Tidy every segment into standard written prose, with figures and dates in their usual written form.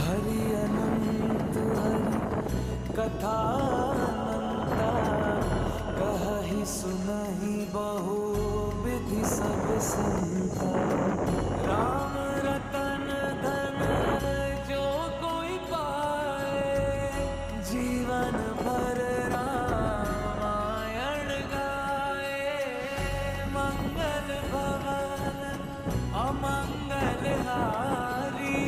हरि अनंत हरि कथानंता कहि सुनहि बहु विधि सब संता। राम रतन धन जो कोई पाए जीवन भर रामायण गाए। मंगल भवन अमंगल हारी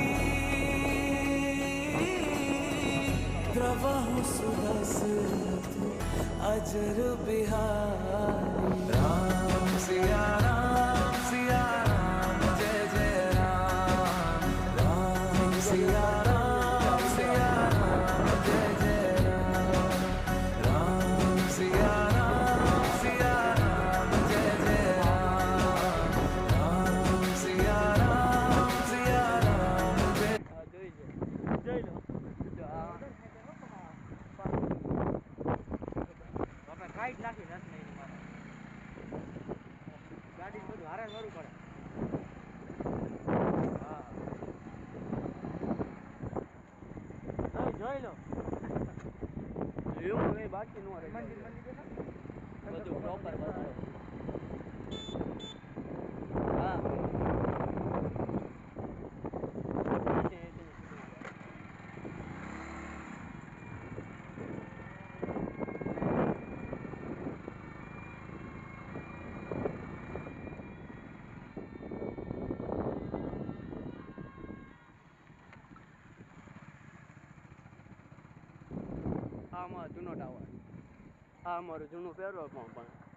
द्रवहु सुदशरथ अजर बिहारी। राम सिया राम जय जय राम। राम सिया राम जय जय राम। राम सिया राम जय जय राम। राम सिया राम जय। જોઈ લો આપણે કાઈટ નાખી રસ નહીં મારે ગાડી બધું હારે કરવું પડે. હા જોઈ લો એવું એ બાકી નો રહે મંદિર બધું પ્રોપર બતાવો. હા આ અમારો જૂનો ટાવર, આ અમારું જૂનું પેટ્રોલ પંપ. પણ